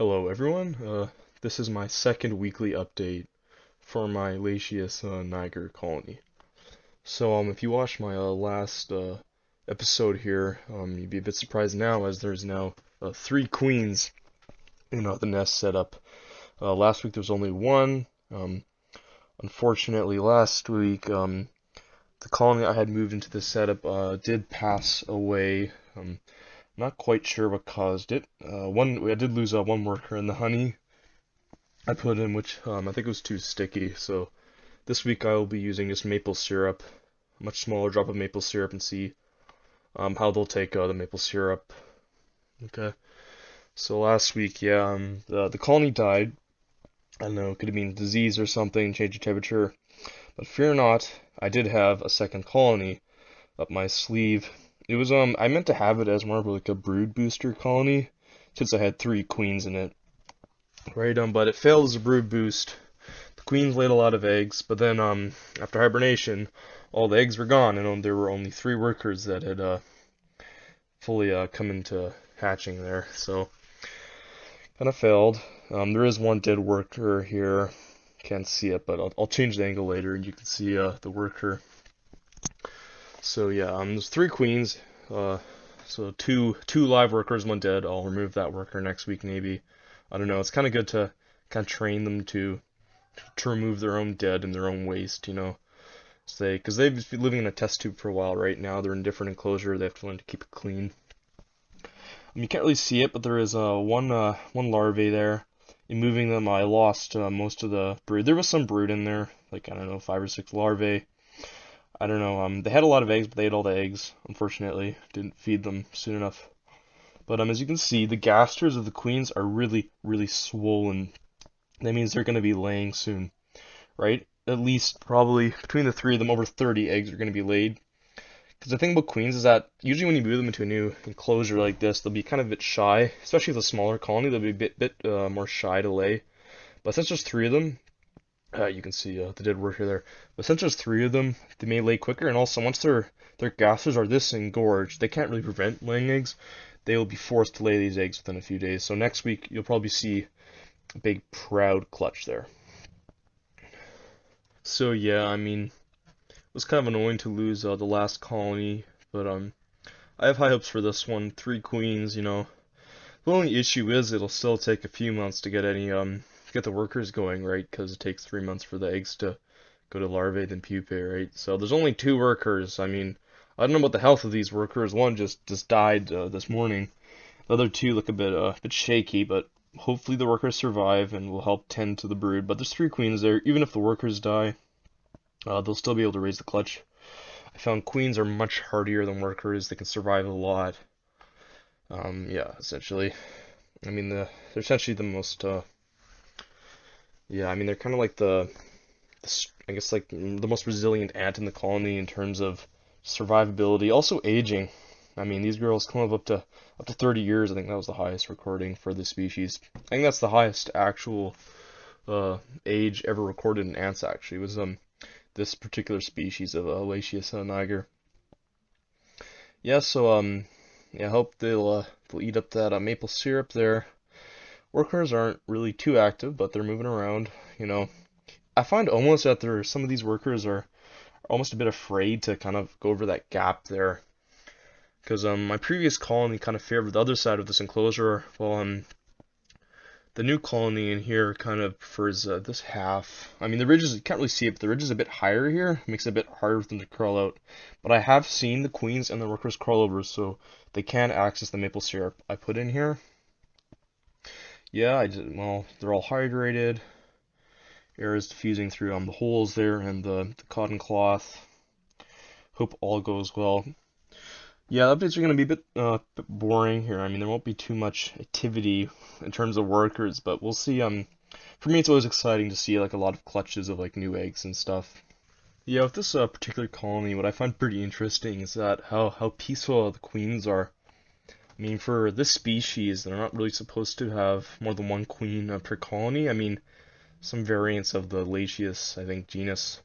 Hello everyone, this is my second weekly update for my Lasius Niger colony. So if you watched my last episode here, you'd be a bit surprised now as there's now three queens in the nest setup. Last week there was only one. Unfortunately last week the colony I had moved into the setup did pass away. Not quite sure what caused it. I did lose one worker in the honey I put in, which I think it was too sticky. So this week I will be using just maple syrup, a much smaller drop of maple syrup, and see how they'll take the maple syrup. Okay. So last week, yeah, the colony died. I don't know, it could have been disease or something, change of temperature. But fear not, I did have a second colony up my sleeve. It was I meant to have it as more of like a brood booster colony, since I had three queens in it. Right, but it failed as a brood boost. The queens laid a lot of eggs, but then after hibernation, all the eggs were gone, and there were only three workers that had fully come into hatching there. So kind of failed. There is one dead worker here. Can't see it, but I'll change the angle later, and you can see the worker. So yeah, there's three queens. So two live workers, one dead. I'll remove that worker next week maybe. I don't know. It's kind of good to kind of train them to remove their own dead and their own waste, because they've been living in a test tube for a while right now. They're in a different enclosure. They have to learn to keep it clean. You can't really see it, but there is one larvae there. In moving them, I lost most of the brood. There was some brood in there, like I don't know, 5 or 6 larvae. I don't know. They had a lot of eggs, but they ate all the eggs. Unfortunately, didn't feed them soon enough. But as you can see, the gasters of the queens are really, really swollen. That means they're going to be laying soon, right? At least probably between the three of them, over 30 eggs are going to be laid. Because the thing about queens is that usually when you move them into a new enclosure like this, they'll be kind of a bit shy, especially with a smaller colony. They'll be a bit more shy to lay. But since there's three of them, you can see the dead worker there. But since there's three of them, they may lay quicker. And also, once their gasters are this engorged, they can't really prevent laying eggs. They will be forced to lay these eggs within a few days. So next week, you'll probably see a big, proud clutch there. So yeah, I mean, it was kind of annoying to lose the last colony, but I have high hopes for this one. Three queens, The only issue is it'll still take a few months to get the workers going, right? Because it takes 3 months for the eggs to go to larvae then pupae, right? So there's only two workers. I mean, I don't know about the health of these workers. One just died this morning. The other two look a bit shaky, but hopefully the workers survive and will help tend to the brood. But there's three queens there. Even if the workers die, they'll still be able to raise the clutch. I found queens are much hardier than workers. They can survive a lot. Yeah, essentially. I mean, they're essentially the most. Yeah, I mean, they're kind of like I guess like the most resilient ant in the colony in terms of survivability. Also aging. I mean, these girls come up to 30 years. I think that was the highest recording for the species. I think that's the highest actual age ever recorded in ants. Actually, was this particular species of Lasius niger. Yeah, so yeah, I hope they'll eat up that maple syrup there. Workers aren't really too active, but they're moving around. I find almost that some of these workers are almost a bit afraid to kind of go over that gap there. Because my previous colony kind of favored the other side of this enclosure, while the new colony in here kind of prefers this half. I mean, the ridge you can't really see it, but the ridge is a bit higher here. It makes it a bit harder for them to crawl out. But I have seen the queens and the workers crawl over, so they can access the maple syrup I put in here. Yeah, well, they're all hydrated. Air is diffusing through the holes there and the cotton cloth. Hope all goes well. Yeah, updates are going to be a bit boring here. I mean, there won't be too much activity in terms of workers, but we'll see. For me, it's always exciting to see like a lot of clutches of like new eggs and stuff. Yeah, with this particular colony, what I find pretty interesting is that how peaceful the queens are. I mean, for this species, they're not really supposed to have more than one queen per colony. I mean, some variants of the Lasius, I think, genus,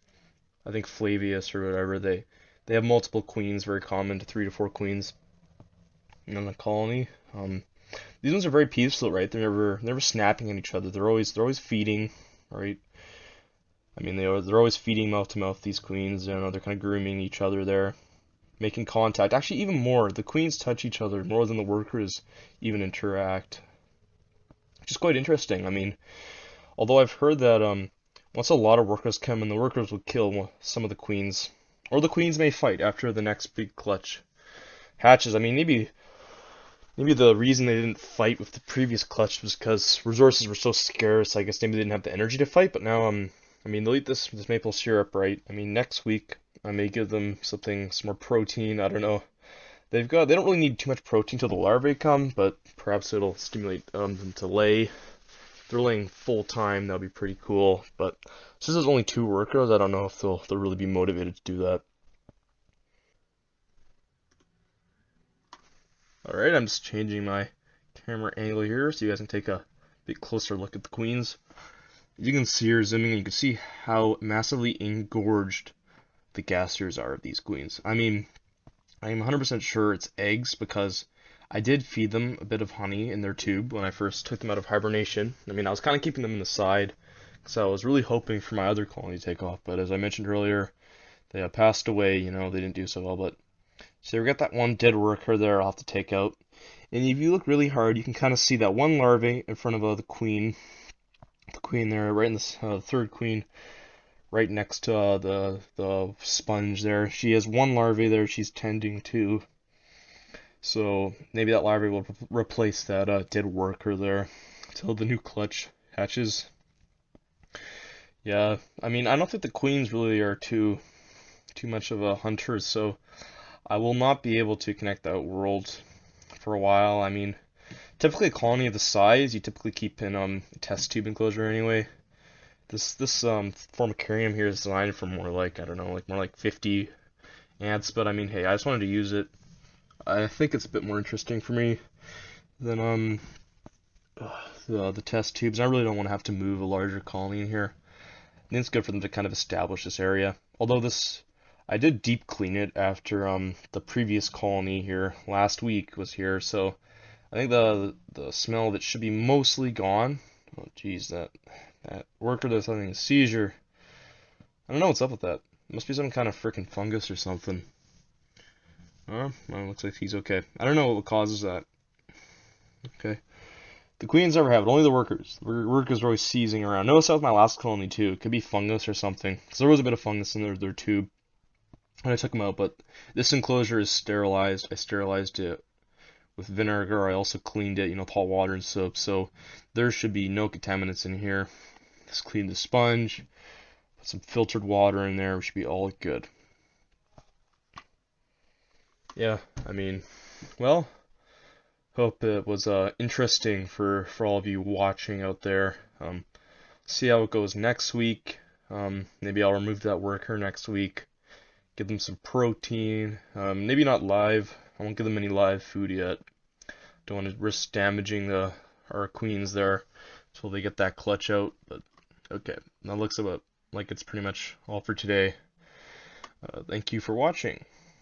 I think Flavius or whatever, they have multiple queens, very common to 3 to 4 queens in a colony. these ones are very peaceful, right? They're never snapping at each other. They're always feeding, right? I mean, they're always feeding mouth to mouth. These queens, they're kind of grooming each other there, making contact. Actually, even more, the queens touch each other more than the workers even interact, which is quite interesting. I mean, although I've heard that once a lot of workers come in, the workers will kill some of the queens, or the queens may fight after the next big clutch hatches. I mean, maybe the reason they didn't fight with the previous clutch was because resources were so scarce. I guess maybe they didn't have the energy to fight. But now, I mean, they'll eat this maple syrup, right? I mean, next week I may give them some more protein. I don't know. They don't really need too much protein till the larvae come, but perhaps it'll stimulate them to lay. If they're laying full time, that'll be pretty cool. But since there's only 2 workers, I don't know if they'll really be motivated to do that. Alright, I'm just changing my camera angle here so you guys can take a bit closer look at the queens. As you can see here, zooming in, you can see how massively engorged the gassers are of these queens. I mean, I am 100% sure it's eggs because I did feed them a bit of honey in their tube when I first took them out of hibernation. I mean, I was kind of keeping them in the side because I was really hoping for my other colony to take off, but as I mentioned earlier, they have passed away, they didn't do so well, but so we got that one dead worker there I'll have to take out. And if you look really hard, you can kind of see that one larvae in front of the queen. The queen there, right in the third queen, right next to the sponge there. She has one larvae there she's tending to. So maybe that larvae will replace that dead worker there until the new clutch hatches. Yeah, I mean, I don't think the queens really are too much of a hunter, so I will not be able to connect that world for a while. I mean, typically a colony of the size you typically keep in a test tube enclosure anyway. This formicarium here is designed for more like, I don't know, like more like 50 ants, but I mean, hey, I just wanted to use it. I think it's a bit more interesting for me than the test tubes. I really don't want to have to move a larger colony in here. I think it's good for them to kind of establish this area. Although I did deep clean it after the previous colony here last week was here, so I think the smell of it should be mostly gone. Oh geez, that worker that's having a seizure. I don't know what's up with that. It must be some kind of freaking fungus or something. Oh, well, looks like he's okay. I don't know what causes that. Okay. The queens never have it, only the workers. The workers are always seizing around. Notice that with my last colony too. It could be fungus or something. Because there was a bit of fungus in their tube when I took them out, but this enclosure is sterilized. I sterilized it with vinegar. I also cleaned it, with hot water and soap, so there should be no contaminants in here. Just clean the sponge, put some filtered water in there. We should be all good. Yeah, I mean, well, hope it was interesting for all of you watching out there. See how it goes next week. Maybe I'll remove that worker next week. Give them some protein. Maybe not live. I won't give them any live food yet. Don't want to risk damaging our queens there until they get that clutch out. But okay, that looks about like it's pretty much all for today. Thank you for watching.